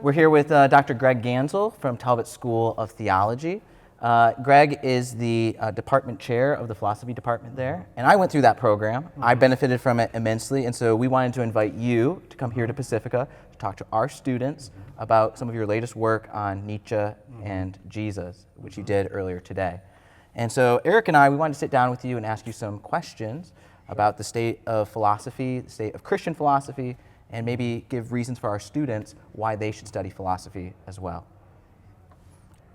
We're here with Dr. Greg Ganssle from Talbot School of Theology. Greg is the department chair of the philosophy department there, and I went through that program. I benefited from it immensely, and so we wanted to invite you to come here to Pacifica to talk to our students about some of your latest work on Nietzsche and Jesus, which you did earlier today. And so Eric and I, we wanted to sit down with you and ask you some questions about the state of philosophy, the state of Christian philosophy, and maybe give reasons for our students why they should study philosophy as well.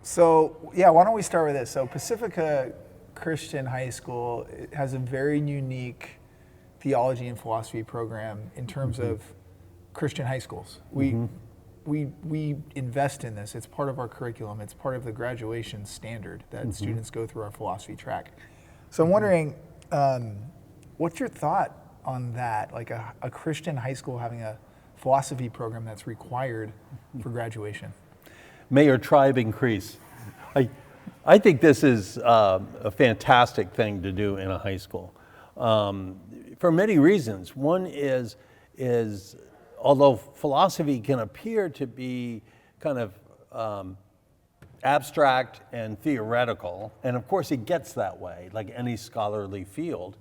So, yeah, why don't we start with this? So Pacifica Christian High School has a very unique theology and philosophy program in terms of Christian high schools. We invest in this. It's part of our curriculum. It's part of the graduation standard that students go through our philosophy track. So I'm wondering, what's your thought on that, like a Christian high school having a philosophy program that's required for graduation? May your tribe increase. I think this is a fantastic thing to do in a high school for many reasons. One is although philosophy can appear to be kind of abstract and theoretical, and of course it gets that way, like any scholarly field,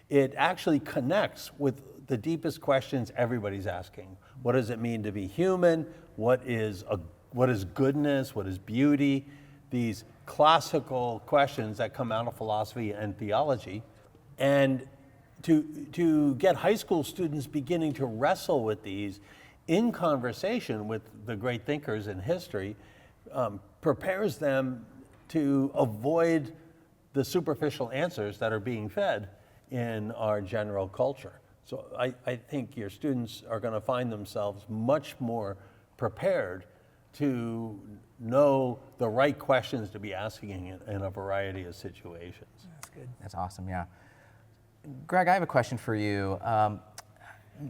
it actually connects with the deepest questions everybody's asking. What does it mean to be human? What is goodness? What is beauty? These classical questions that come out of philosophy and theology. And to get high school students beginning to wrestle with these in conversation with the great thinkers in history prepares them to avoid the superficial answers that are being fed in our general culture. So I think your students are going to find themselves much more prepared to know the right questions to be asking in a variety of situations. That's good. That's awesome, yeah. Greg, I have a question for you.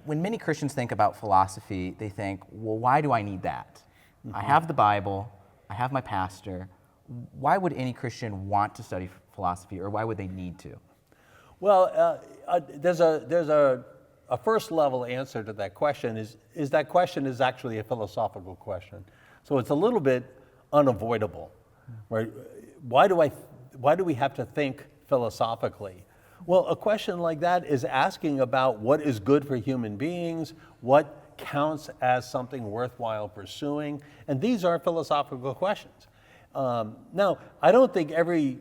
When many Christians think about philosophy, they think, well, why do I need that? I have the Bible, I have my pastor. Why would any Christian want to study philosophy, or why would they need to? Well, there's a first level answer to that question is that question is actually a philosophical question. So it's a little bit unavoidable, right? Why do we have to think philosophically? Well, a question like that is asking about what is good for human beings, what counts as something worthwhile pursuing, and these are philosophical questions. Now, I don't think every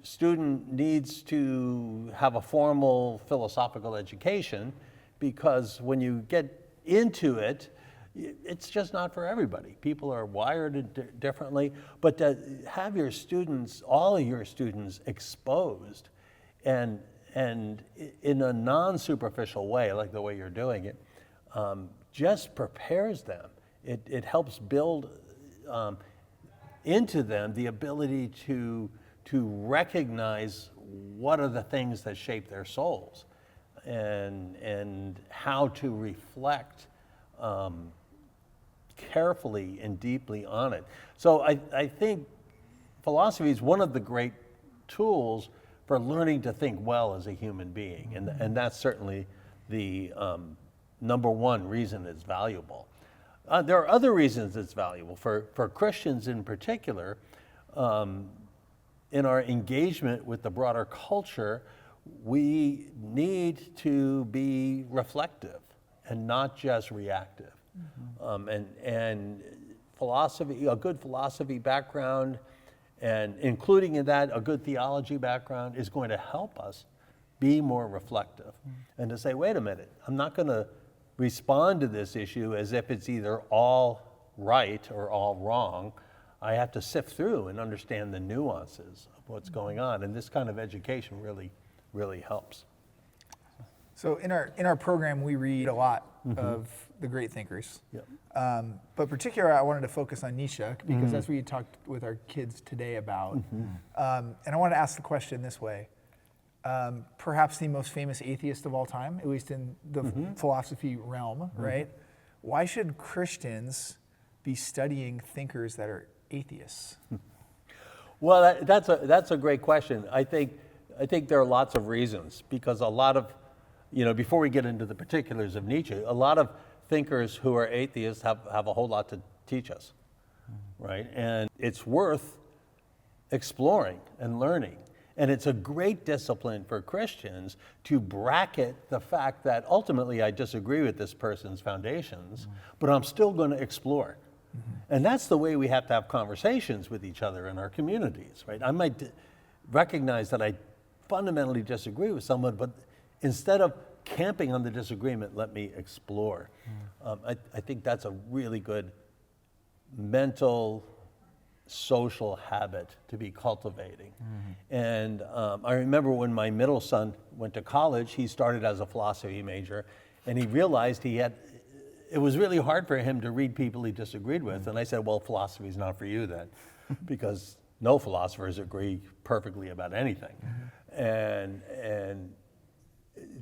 student needs to have a formal philosophical education, because when you get into it, it's just not for everybody. People are wired differently, but to have your students, all of your students, exposed and in a non-superficial way, like the way you're doing it, just prepares them. It helps build into them the ability to recognize what are the things that shape their souls, and how to reflect carefully and deeply on it. So I think philosophy is one of the great tools for learning to think well as a human being, and that's certainly the number one reason it's valuable. There are other reasons it's valuable. For Christians in particular, in our engagement with the broader culture, we need to be reflective and not just reactive. And philosophy, a good philosophy background, and including in that a good theology background, is going to help us be more reflective and to say, wait a minute, I'm not going to respond to this issue as if it's either all right or all wrong. I have to sift through and understand the nuances of what's going on, and this kind of education really helps. So in our program, we read a lot of the great thinkers. Yep. But particularly, I wanted to focus on Nietzsche, because that's what you talked with our kids today about. And I want to ask the question this way. Perhaps the most famous atheist of all time, at least in the philosophy realm, right? why should Christians be studying thinkers that are atheists? Well, that's a great question. I think there are lots of reasons, because a lot of, before we get into the particulars of Nietzsche, a lot of thinkers who are atheists have a whole lot to teach us, right? And it's worth exploring and learning. And it's a great discipline for Christians to bracket the fact that ultimately I disagree with this person's foundations, but I'm still going to explore. And that's the way we have to have conversations with each other in our communities, right? I might recognize that I fundamentally disagree with someone, but instead of camping on the disagreement, let me explore. I think that's a really good mental, social habit to be cultivating. And I remember when my middle son went to college, he started as a philosophy major, and he realized it was really hard for him to read people he disagreed with. And I said, well, philosophy is not for you then, because no philosophers agree perfectly about anything. And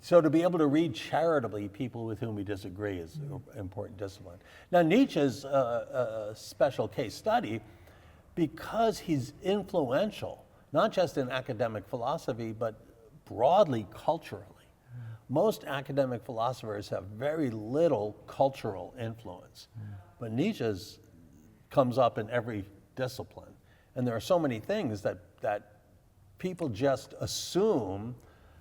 so to be able to read charitably people with whom we disagree is an important discipline. Now, Nietzsche's a special case study because he's influential, not just in academic philosophy, but broadly culturally. Most academic philosophers have very little cultural influence, but Nietzsche's comes up in every discipline. And there are so many things that people just assume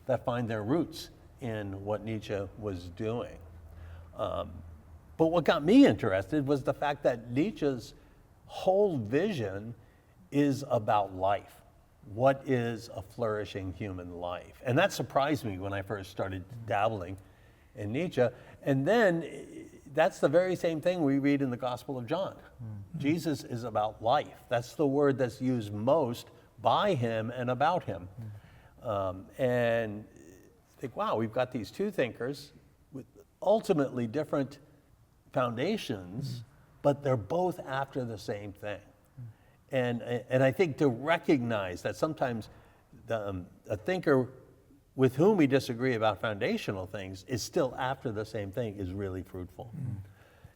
that find their roots in what Nietzsche was doing. But what got me interested was the fact that Nietzsche's whole vision is about life. What is a flourishing human life? And that surprised me when I first started dabbling in Nietzsche. And then that's the very same thing we read in the Gospel of John. Jesus is about life. That's the word that's used most by him and about him. And think, wow, we've got these two thinkers with ultimately different foundations, but they're both after the same thing. And I think to recognize that sometimes a thinker with whom we disagree about foundational things is still after the same thing is really fruitful.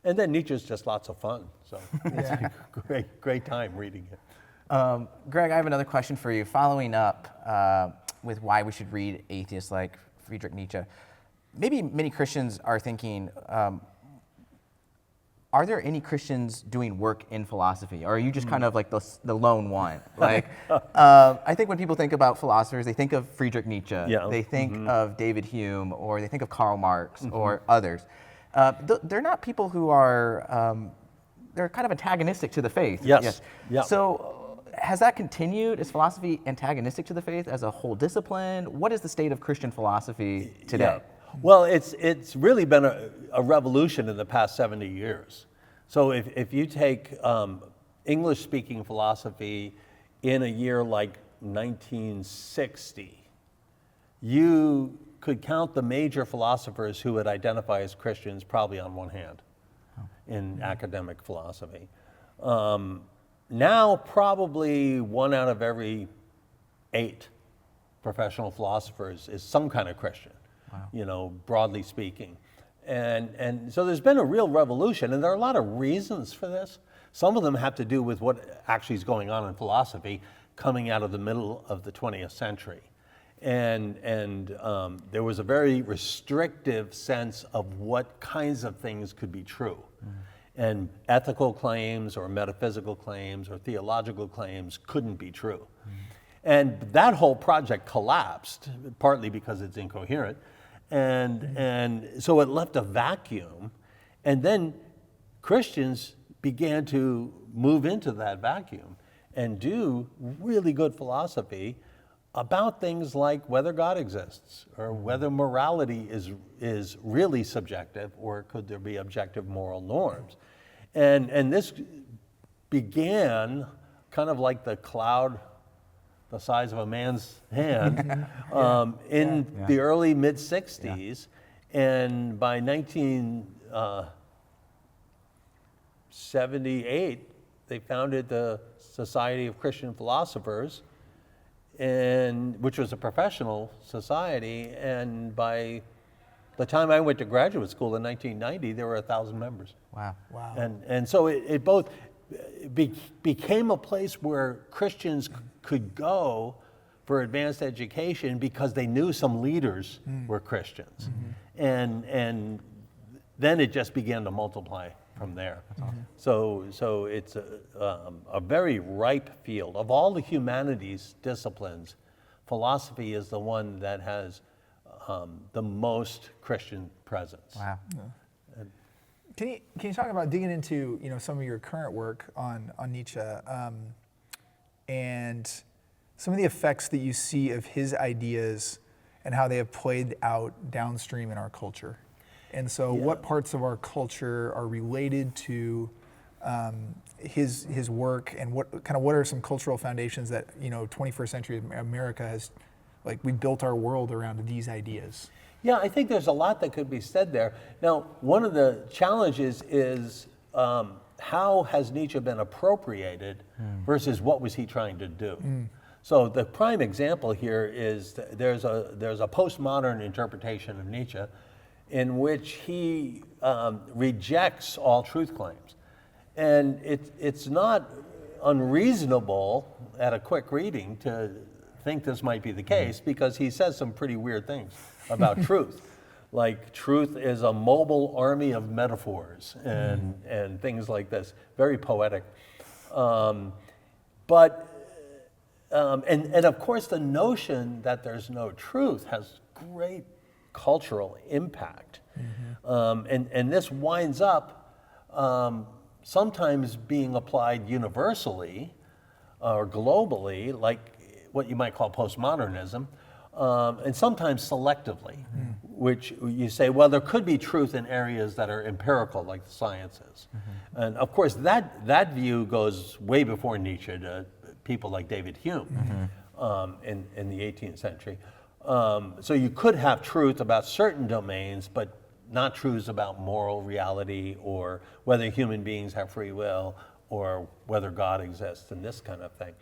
And then Nietzsche's just lots of fun. So it's a great time reading it. Greg, I have another question for you. Following up with why we should read atheists like Friedrich Nietzsche, maybe many Christians are thinking, are there any Christians doing work in philosophy, or are you just kind of like the lone one? Like, I think when people think about philosophers, they think of Friedrich Nietzsche, they think of David Hume, or they think of Karl Marx, or others. They're not people who are, they're kind of antagonistic to the faith. Yes. So has that continued? Is philosophy antagonistic to the faith as a whole discipline? What is the state of Christian philosophy today? Well, it's really been a revolution in the past 70 years. So if you take English-speaking philosophy in a year like 1960, you could count the major philosophers who would identify as Christians probably on one hand in academic philosophy. Now, probably 1 out of every 8 professional philosophers is some kind of Christian. Wow. Broadly speaking. And so there's been a real revolution, and there are a lot of reasons for this. Some of them have to do with what actually is going on in philosophy coming out of the middle of the 20th century. And there was a very restrictive sense of what kinds of things could be true. And ethical claims or metaphysical claims or theological claims couldn't be true. And that whole project collapsed, partly because it's incoherent. And so it left a vacuum. And then Christians began to move into that vacuum and do really good philosophy about things like whether God exists or whether morality is really subjective or could there be objective moral norms. And this began kind of like the cloud the size of a man's hand in the early mid-60s. And by 1978, they founded the Society of Christian Philosophers, which was a professional society. And by the time I went to graduate school in 1990, there were 1,000 members. Wow. Wow. And so it both became a place where Christians could go for advanced education because they knew some leaders were Christians. And then it just began to multiply from there. So it's a very ripe field. Of all the humanities disciplines, philosophy is the one that has the most Christian presence. Wow. Can you talk about digging into some of your current work on Nietzsche and some of the effects that you see of his ideas and how they have played out downstream in our culture? And so, what parts of our culture are related to his work, and what are some cultural foundations that 21st century America has, like, we built our world around these ideas? Yeah, I think there's a lot that could be said there. Now, one of the challenges is how has Nietzsche been appropriated versus what was he trying to do? So the prime example here is there's a postmodern interpretation of Nietzsche in which he rejects all truth claims. And it's not unreasonable at a quick reading to think this might be the case, because he says some pretty weird things about truth. Like, truth is a mobile army of metaphors and things like this. Very poetic. And of course, the notion that there's no truth has great cultural impact. And this winds up sometimes being applied universally or globally, like what you might call postmodernism, and sometimes selectively, which you say, well, there could be truth in areas that are empirical, like the sciences. And of course, that view goes way before Nietzsche to people like David Hume in the 18th century. So you could have truth about certain domains, but not truths about moral reality or whether human beings have free will or whether God exists and this kind of thing.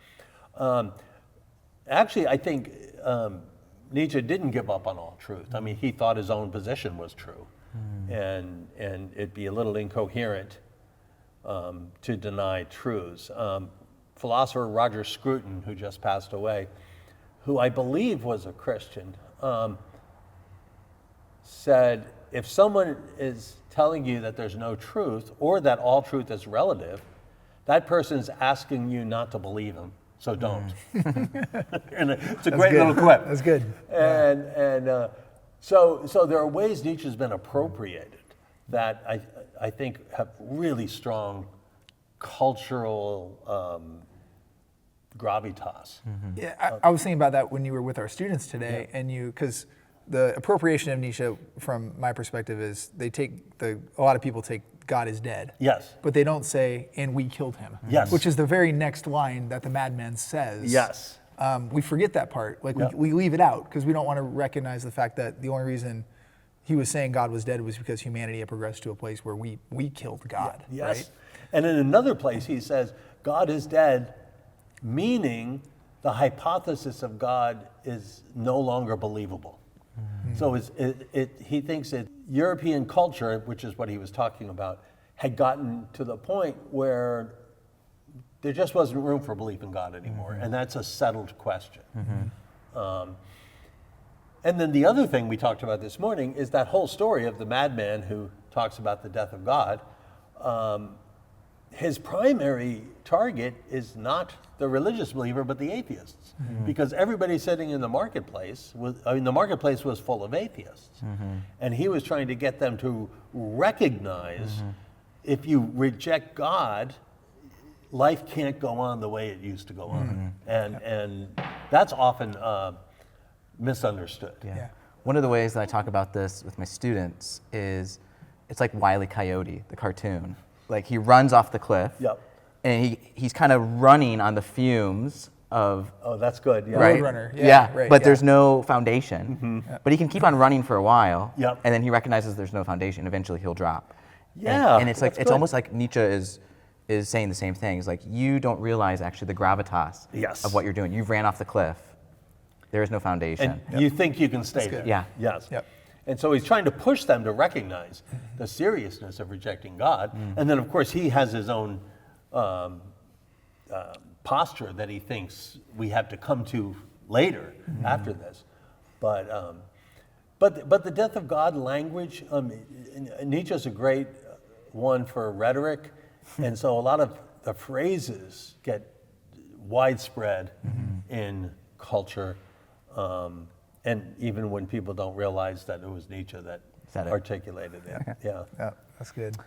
Actually, I think Nietzsche didn't give up on all truth. I mean, he thought his own position was true, and it'd be a little incoherent to deny truths. Philosopher Roger Scruton, who just passed away, who I believe was a Christian, said, if someone is telling you that there's no truth or that all truth is relative, that person's asking you not to believe him. So don't. And it's a great little quip. That's good. And so there are ways Nietzsche's been appropriated that I think have really strong cultural gravitas. Yeah, I was thinking about that when you were with our students today, and because the appropriation of Nietzsche, from my perspective, is a lot of people take God is dead. Yes. But they don't say, and we killed him. Yes. Which is the very next line that the madman says. Yes. We forget that part. Like, we leave it out because we don't want to recognize the fact that the only reason he was saying God was dead was because humanity had progressed to a place where we killed God. Yes. Right? And in another place he says, God is dead, meaning the hypothesis of God is no longer believable. So he thinks that European culture, which is what he was talking about, had gotten to the point where there just wasn't room for belief in God anymore, and that's a settled question. And then the other thing we talked about this morning is that whole story of the madman who talks about the death of God. His primary target is not the religious believer, but the atheists, because everybody sitting in the marketplace was full of atheists, and he was trying to get them to recognize if you reject God, life can't go on the way it used to go on, and that's often misunderstood. Yeah. One of the ways that I talk about this with my students is it's like Wile E. Coyote, the cartoon. Like, he runs off the cliff, and he's kind of running on the fumes of... Oh, that's good. Yeah. Right? Roadrunner. But there's no foundation. But he can keep on running for a while, Yep. and then he recognizes there's no foundation. Eventually, he'll drop. Yeah, and it's like that's it's good. almost like Nietzsche is saying the same thing. It's like, you don't realize actually the gravitas of what you're doing. You've ran off the cliff. There is no foundation. And you think you can stay there. Yeah. Yes. Yep. And so he's trying to push them to recognize the seriousness of rejecting God. And then, of course, he has his own posture that he thinks we have to come to later after this. But the death of God language, Nietzsche's a great one for rhetoric. And so a lot of the phrases get widespread in culture. And even when people don't realize that it was Nietzsche that articulated it. Yeah. Yeah, that's good.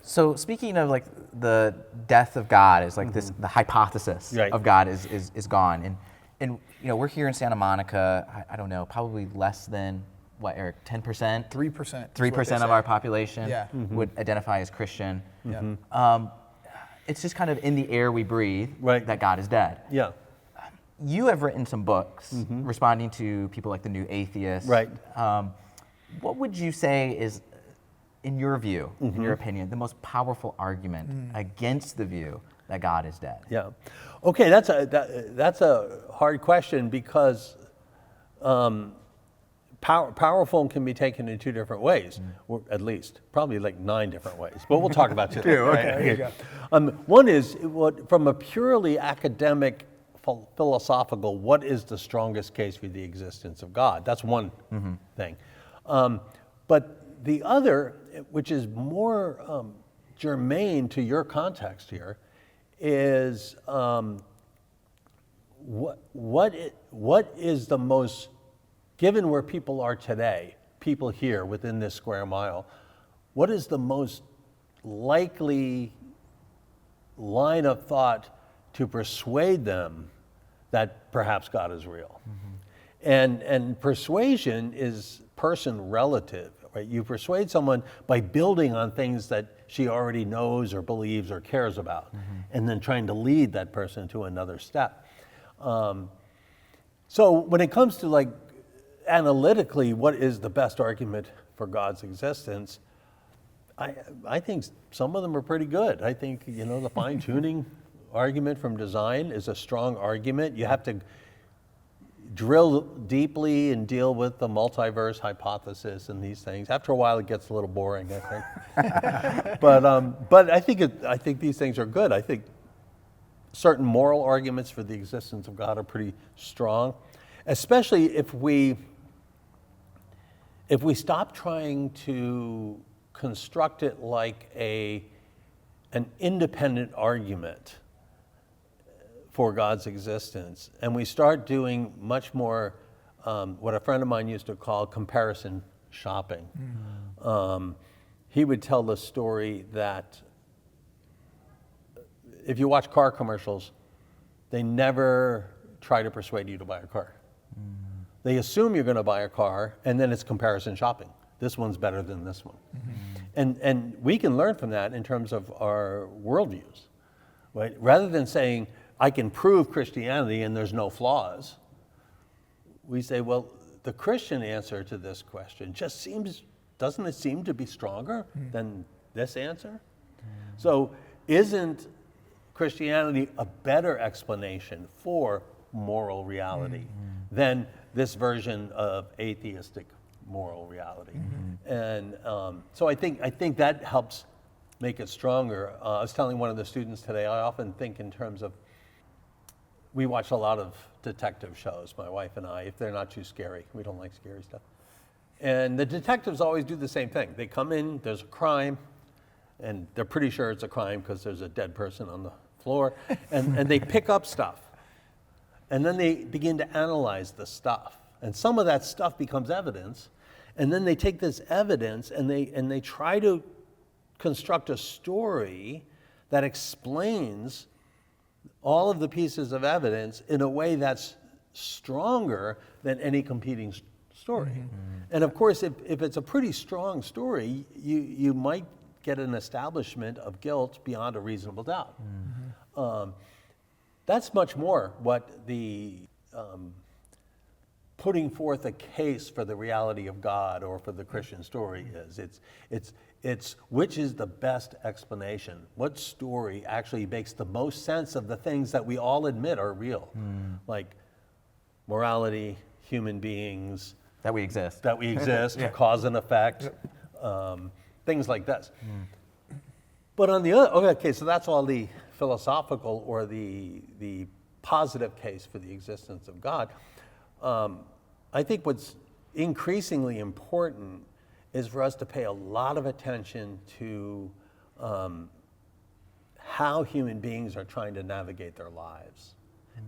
So speaking of like the death of God is like this, the hypothesis of God is gone. And you know, we're here in Santa Monica, I don't know, probably less than what, Eric, 10%? 3%. 3% of our population would identify as Christian. It's just kind of in the air we breathe that God is dead. Yeah. You have written some books responding to people like the New Atheist. Right. What would you say is, in your view, in your opinion, the most powerful argument against the view that God is dead? Yeah. Okay, that's a hard question because powerful can be taken in two different ways, or at least probably like 9 different ways. But we'll talk about 2. Okay. One is from a purely academic, philosophical. What is the strongest case for the existence of God? That's one thing. But the other, which is more germane to your context here, is what is the most, given where people are today, people here within this square mile, what is the most likely line of thought to persuade them that perhaps God is real? And persuasion is person relative, right? You persuade someone by building on things that she already knows or believes or cares about, and then trying to lead that person to another step. So when it comes to like analytically, what is the best argument for God's existence? I think some of them are pretty good. I think, you know, the fine-tuning argument from design is a strong argument. You have to drill deeply and deal with the multiverse hypothesis and these things. After a while, it gets a little boring, I think. But I think these things are good. I think certain moral arguments for the existence of God are pretty strong, especially if we stop trying to construct it like an independent argument for God's existence, and we start doing much more what a friend of mine used to call comparison shopping. He would tell the story that if you watch car commercials, they never try to persuade you to buy a car. They assume you're going to buy a car, and then it's comparison shopping. This one's better than this one. And we can learn from that in terms of our worldviews, right? Rather than saying, I can prove Christianity and there's no flaws, we say, well, the Christian answer to this question just doesn't it seem to be stronger than this answer? So isn't Christianity a better explanation for moral reality than this version of atheistic moral reality? And so I think that helps make it stronger. I was telling one of the students today, I often think in terms of, we watch a lot of detective shows, my wife and I, if they're not too scary. We don't like scary stuff. And the detectives always do the same thing. They come in, there's a crime, and they're pretty sure it's a crime because there's a dead person on the floor, and they pick up stuff. And then they begin to analyze the stuff. And some of that stuff becomes evidence, and then they take this evidence and they try to construct a story that explains all of the pieces of evidence in a way that's stronger than any competing story. And of course, if it's a pretty strong story, you might get an establishment of guilt beyond a reasonable doubt. That's much more what the putting forth a case for the reality of God or for the Christian story is. It's which is the best explanation? What story actually makes the most sense of the things that we all admit are real, like morality, human beings, That we exist. that we exist, cause and effect, things like this. But on the other, okay, so that's all the philosophical or the positive case for the existence of God. I think what's increasingly important is for us to pay a lot of attention to how human beings are trying to navigate their lives.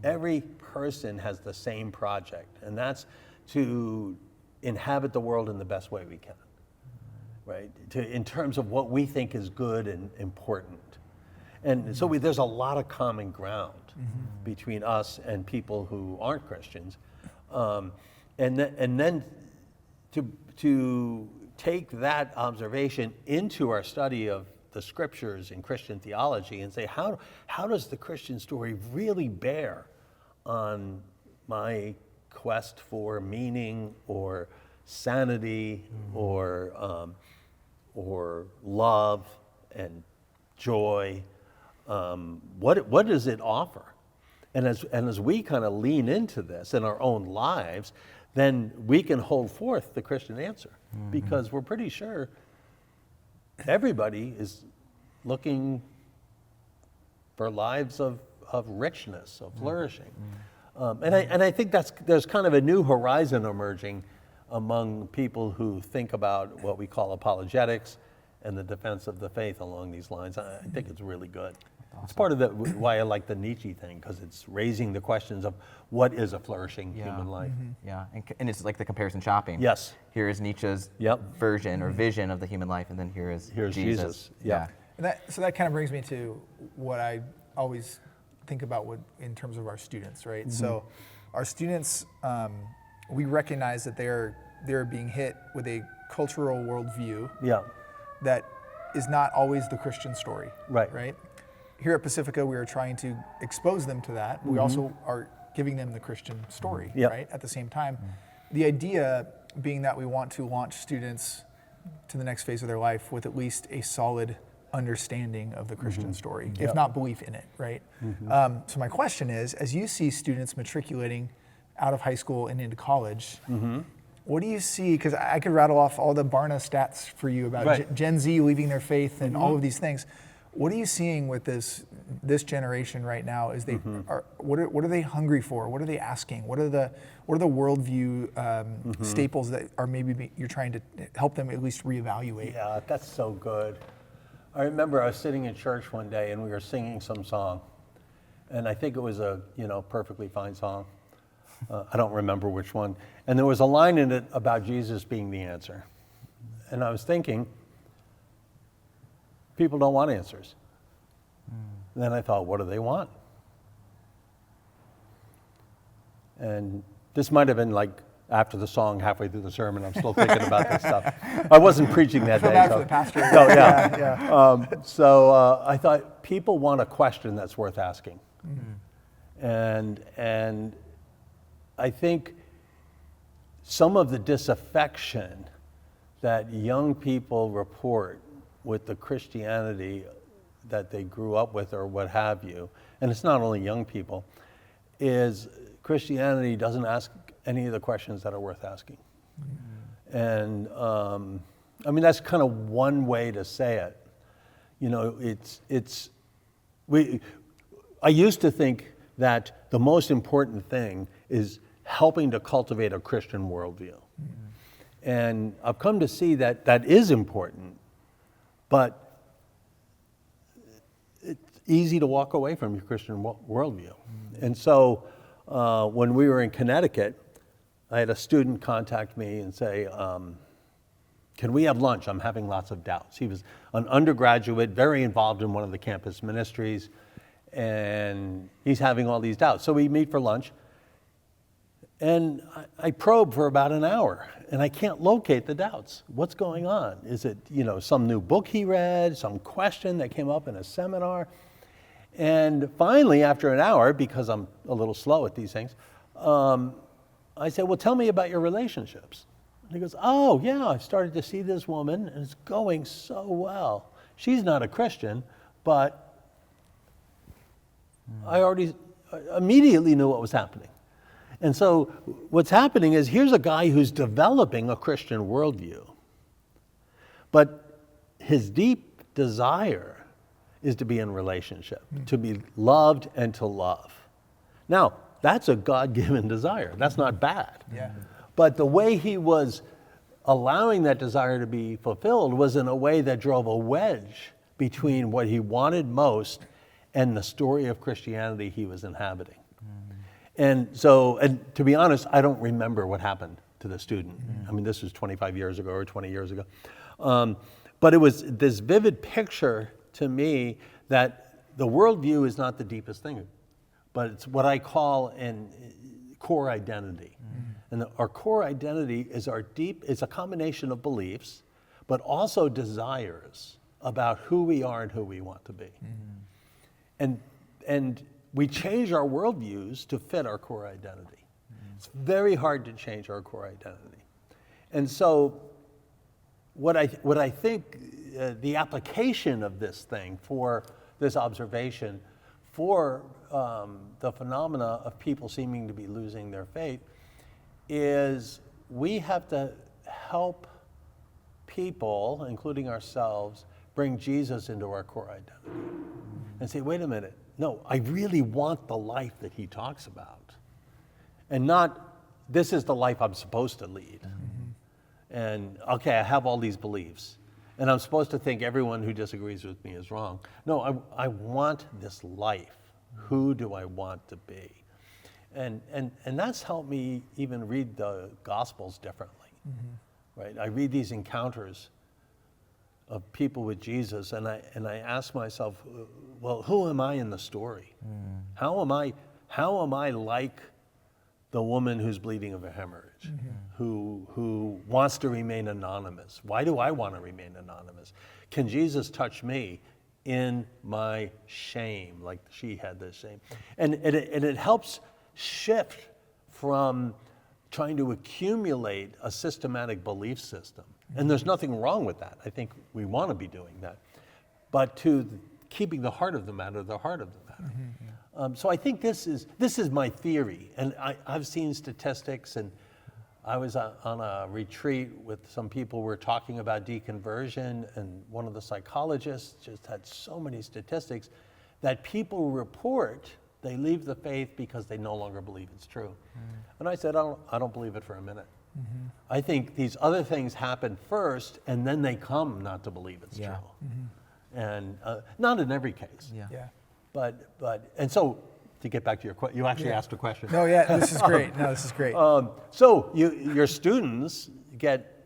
Every person has the same project, and that's to inhabit the world in the best way we can, right? In terms of what we think is good and important. And so there's a lot of common ground between us and people who aren't Christians. And then to take that observation into our study of the scriptures in Christian theology and say, how does the Christian story really bear on my quest for meaning or sanity or love and joy? What does it offer? And as we kind of lean into this in our own lives, then we can hold forth the Christian answer, because we're pretty sure everybody is looking for lives of richness, of flourishing. And I think there's kind of a new horizon emerging among people who think about what we call apologetics and the defense of the faith along these lines. I think it's really good. Awesome. It's part of why I like the Nietzsche thing, because it's raising the questions of what is a flourishing human life. Yeah, and it's like the comparison shopping. Yes. Here is Nietzsche's version or vision of the human life, and then here's Jesus. Yeah. And so that kind of brings me to what I always think about in terms of our students, right? So our students, we recognize that they're being hit with a cultural worldview that is not always the Christian story, right? Here at Pacifica, we are trying to expose them to that. We also are giving them the Christian story, right? At the same time, the idea being that we want to launch students to the next phase of their life with at least a solid understanding of the Christian story, if not belief in it, right? So my question is, as you see students matriculating out of high school and into college, what do you see? Because I could rattle off all the Barna stats for you about Gen Z leaving their faith and all of these things. What are you seeing with this generation right now? Is they what are they hungry for? What are they asking? What are the worldview staples that are maybe you're trying to help them at least reevaluate? Yeah, that's so good. I remember I was sitting in church one day and we were singing some song, and I think it was a perfectly fine song. I don't remember which one. And there was a line in it about Jesus being the answer, and I was thinking, people don't want answers. And then I thought, what do they want? And this might have been like after the song, halfway through the sermon. I'm still thinking about this stuff. I wasn't preaching that day. Back to the pastor. So I thought, people want a question that's worth asking. And I think some of the disaffection that young people report with the Christianity that they grew up with or what have you, and it's not only young people, is Christianity doesn't ask any of the questions that are worth asking. And I mean, that's kind of one way to say it. I used to think that the most important thing is helping to cultivate a Christian worldview. And I've come to see that that is important, but it's easy to walk away from your Christian worldview. And so when we were in Connecticut, I had a student contact me and say, can we have lunch? I'm having lots of doubts. He was an undergraduate, very involved in one of the campus ministries, and he's having all these doubts. So we meet for lunch, and I probe for about an hour, and I can't locate the doubts. What's going on? Is it, some new book he read, some question that came up in a seminar? And finally, after an hour, because I'm a little slow at these things, I said, well, tell me about your relationships. And he goes, oh, yeah, I started to see this woman, and it's going so well. She's not a Christian, but I immediately knew what was happening. And so what's happening is here's a guy who's developing a Christian worldview, but his deep desire is to be in relationship, to be loved and to love. Now, that's a God-given desire. That's not bad. Yeah. But the way he was allowing that desire to be fulfilled was in a way that drove a wedge between what he wanted most and the story of Christianity he was inhabiting. And so, and to be honest, I don't remember what happened to the student. I mean, this was 25 years ago or 20 years ago. But it was this vivid picture to me that the worldview is not the deepest thing, but it's what I call an core identity. And our core identity is it's a combination of beliefs, but also desires about who we are and who we want to be. And we change our worldviews to fit our core identity. It's very hard to change our core identity. And so what I think the application of this thing for this observation for the phenomena of people seeming to be losing their faith is we have to help people, including ourselves, bring Jesus into our core identity and say, wait a minute, no, I really want the life that he talks about. And not, this is the life I'm supposed to lead. And okay, I have all these beliefs. And I'm supposed to think everyone who disagrees with me is wrong. No, I want this life. Who do I want to be? And that's helped me even read the Gospels differently, right? I read these encounters of people with Jesus, and I ask myself, well, who am I in the story? How am I like the woman who's bleeding of a hemorrhage, who wants to remain anonymous? Why do I want to remain anonymous? Can Jesus touch me in my shame, like she had this shame? And it helps shift from trying to accumulate a systematic belief system. And there's nothing wrong with that. I think we want to be doing that. But to keeping the heart of the matter, the heart of the matter. So I think this is my theory. And I've seen statistics, and I was on a retreat with some people who were talking about deconversion, and one of the psychologists just had so many statistics that people report they leave the faith because they no longer believe it's true. And I said, I don't believe it for a minute. I think these other things happen first, and then they come not to believe it's true. And not in every case. Yeah. But and so to get back to your question, you actually asked a question. No, yeah, this is great. No, this is great. So your students get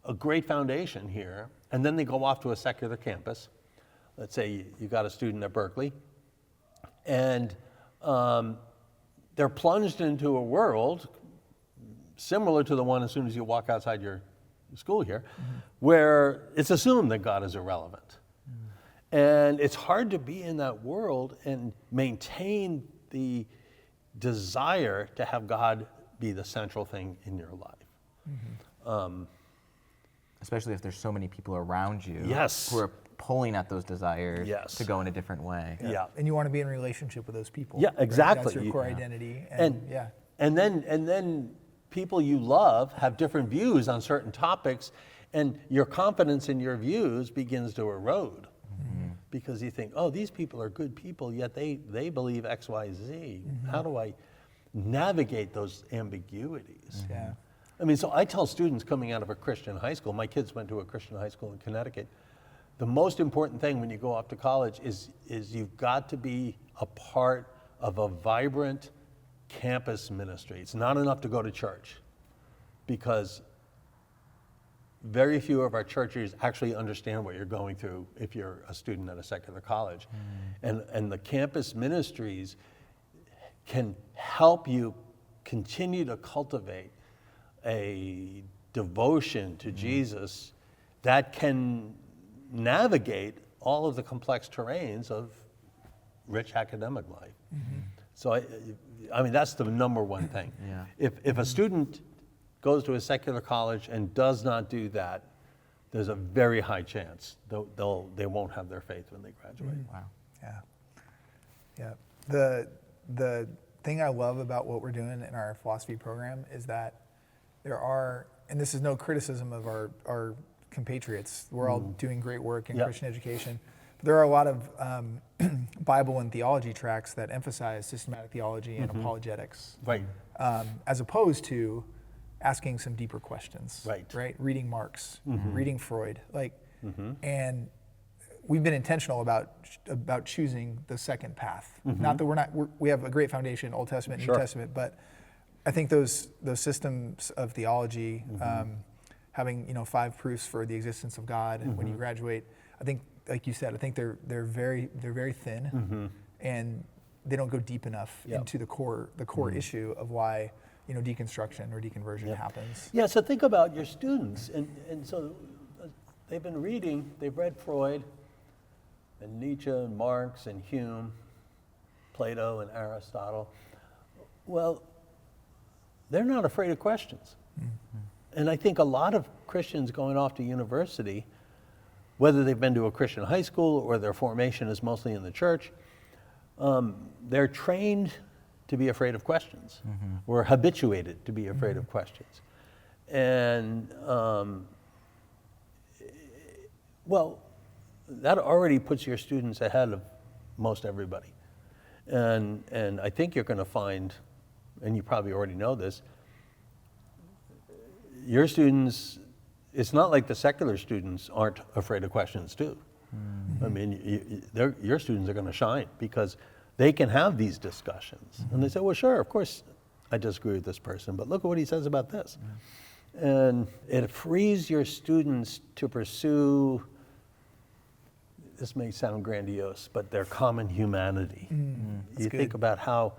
a great foundation here, and then they go off to a secular campus. Let's say you got a student at Berkeley, and they're plunged into a world similar to the one as soon as you walk outside your school here, where it's assumed that God is irrelevant. And it's hard to be in that world and maintain the desire to have God be the central thing in your life. Especially if there's so many people around you Yes. who are pulling at those desires Yes. to go in a different way. Yeah. And you want to be in a relationship with those people. Yeah, right? exactly. That's your core identity. And yeah. And then people you love have different views on certain topics, and your confidence in your views begins to erode because you think, oh, these people are good people, yet they believe X, Y, Z. How do I navigate those ambiguities? Yeah. I mean, so I tell students coming out of a Christian high school, my kids went to a Christian high school in Connecticut, the most important thing when you go off to college is you've got to be a part of a vibrant campus ministry. It's not enough to go to church, because very few of our churches actually understand what you're going through if you're a student at a secular college. And the campus ministries can help you continue to cultivate a devotion to Jesus that can navigate all of the complex terrains of rich academic life. So I mean, that's the number one thing. If a student goes to a secular college and does not do that, there's a very high chance they won't have their faith when they graduate. Wow. Yeah. Yeah. The thing I love about what we're doing in our philosophy program is that there are, and this is no criticism of our compatriots, we're all doing great work in Christian education, but there are a lot of Bible and theology tracks that emphasize systematic theology and apologetics, Right. As opposed to asking some deeper questions, Right. Reading Marx, reading Freud, and we've been intentional about choosing the second path. Not that we have a great foundation, Old Testament, New Testament, but I think those systems of theology, having 5 proofs for the existence of God when you graduate, I think, like you said, I think they're very thin, and they don't go deep enough into the core issue of why deconstruction or deconversion happens. Yeah, so think about your students, and so they've read Freud, and Nietzsche, and Marx, and Hume, Plato, and Aristotle. Well, they're not afraid of questions. And I think a lot of Christians going off to university, whether they've been to a Christian high school or their formation is mostly in the church, they're trained to be afraid of questions, or habituated to be afraid of questions. And, well, that already puts your students ahead of most everybody. And I think you're going to find, and you probably already know this, your students, it's not like the secular students aren't afraid of questions too. I mean, your students are going to shine because they can have these discussions. And they say, well, sure, of course I disagree with this person, but look at what he says about this. And it frees your students to pursue, this may sound grandiose, but their common humanity. You think about how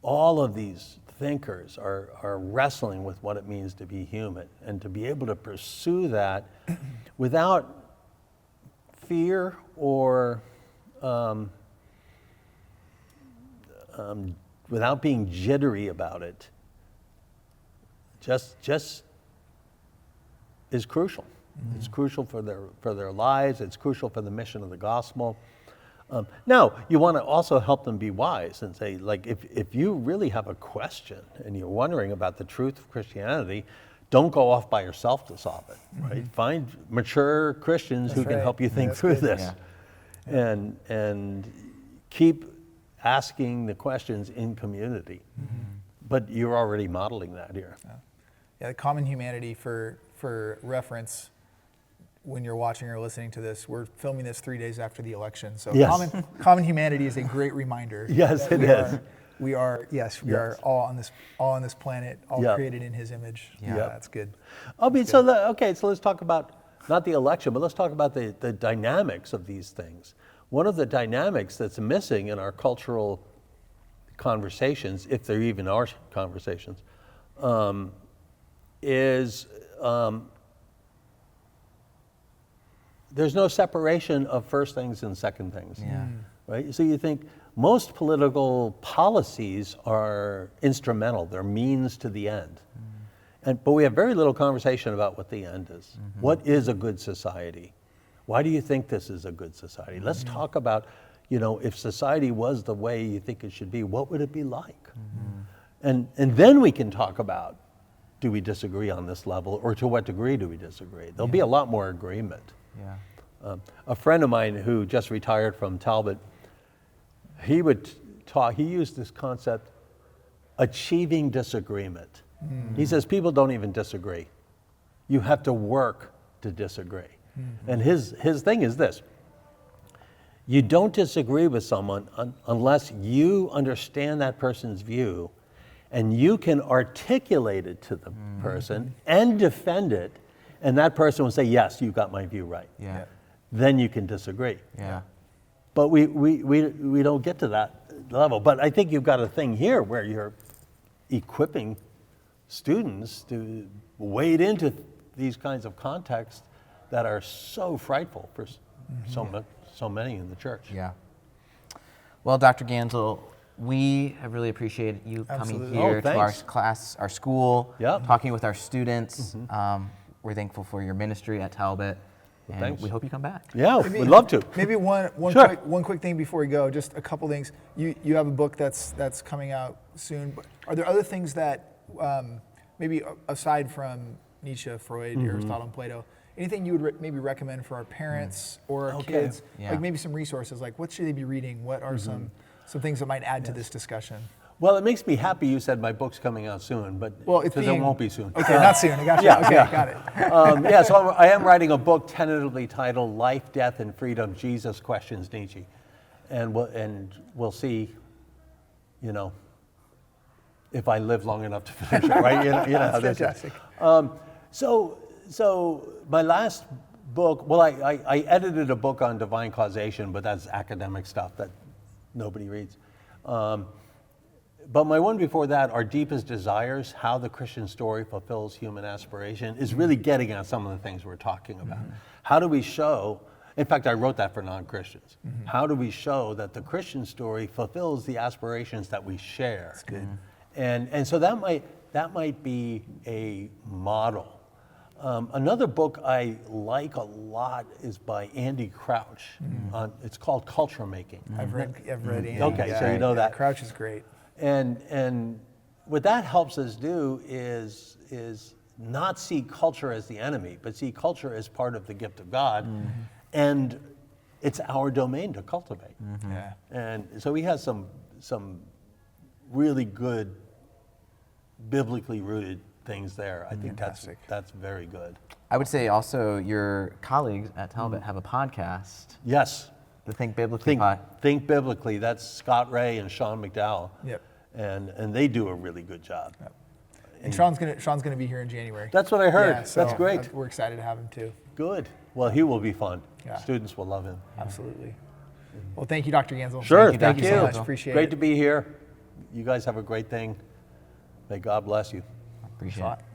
all of these thinkers are wrestling with what it means to be human, and to be able to pursue that without fear or without being jittery about it, just is crucial. It's crucial for their lives. It's crucial for the mission of the gospel. Now, you want to also help them be wise and say, like, if you really have a question and you're wondering about the truth of Christianity, don't go off by yourself to solve it, right? Find mature Christians who can help you think through this. And keep asking the questions in community. But you're already modeling that here. Yeah, the common humanity, for reference, when you're watching or listening to this, we're filming this 3 days after the election. So common humanity is a great reminder. Yes, it is. We are all on this planet, all created in His image. Yeah, that's good. I mean, so let's talk about not the election, but let's talk about the dynamics of these things. One of the dynamics that's missing in our cultural conversations, if there even are conversations, is there's no separation of first things and second things. Right? So you think most political policies are instrumental, they're means to the end. But we have very little conversation about what the end is. What is a good society? Why do you think this is a good society? Let's talk about, if society was the way you think it should be, what would it be like? And then we can talk about, do we disagree on this level, or to what degree do we disagree? There'll be a lot more agreement. A friend of mine who just retired from Talbot, he used this concept, achieving disagreement. He says people don't even disagree. You have to work to disagree. And his thing is this: you don't disagree with someone unless you understand that person's view and you can articulate it to the person and defend it, and that person will say, yes, you got my view right. Then you can disagree. But we don't get to that level. But I think you've got a thing here where you're equipping students to wade into these kinds of contexts that are so frightful for so many in the church. Well, Dr. Ganssle, we have really appreciated you coming here to our class, our school, talking with our students. We're thankful for your ministry at Talbot. And thanks. we hope you come back. Yeah, we'd love to. Maybe Sure. one quick thing before we go. Just a couple things. You have a book that's coming out soon. But are there other things that maybe aside from Nietzsche, Freud, Aristotle, and Plato, anything you would maybe recommend for our parents or our kids? Yeah. Like maybe some resources. Like what should they be reading? What are some things that might add to this discussion? Well, it makes me happy you said my book's coming out soon, but Well, it's because it won't be soon. Okay, not soon. I got you. Yeah, Okay, yeah. got it. Yeah, so I am writing a book tentatively titled Life, Death, and Freedom, Jesus Questions Nietzsche. And we'll see, you know, if I live long enough to finish it, right? You know how this is. Fantastic. So my last book, well, I edited a book on divine causation, but that's academic stuff that nobody reads. But my one before that, Our Deepest Desires, How the Christian Story Fulfills Human Aspiration, is really getting at some of the things we're talking about. How do we show, in fact, I wrote that for non-Christians. How do we show that the Christian story fulfills the aspirations that we share? That's good. And so that might be a model. Another book I like a lot is by Andy Crouch. It's called Culture Making. I've read Andy. Okay, so you know that. Crouch is great. And what that helps us do is not see culture as the enemy, but see culture as part of the gift of God, and it's our domain to cultivate. Yeah. And so he has some really good, biblically rooted things there. I think Fantastic. that's very good. I would say also your colleagues at Talbot have a podcast, Yes. the Think Biblically pod. Think Biblically. That's Scott Ray and Sean McDowell. Yep. And they do a really good job. Yep. And Sean's gonna be here in January. That's what I heard. Yeah, so That's great. We're excited to have him too. Good. Well, he will be fun. Yeah. Students will love him. Absolutely. Well, thank you, Dr. Ganssle. Sure. Thank you so Dr. much. Ganssle. Appreciate Great it. to be here. You guys have a great thing. May God bless you. Appreciate Thanks a lot. it.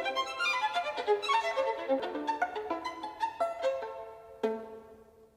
Thanks.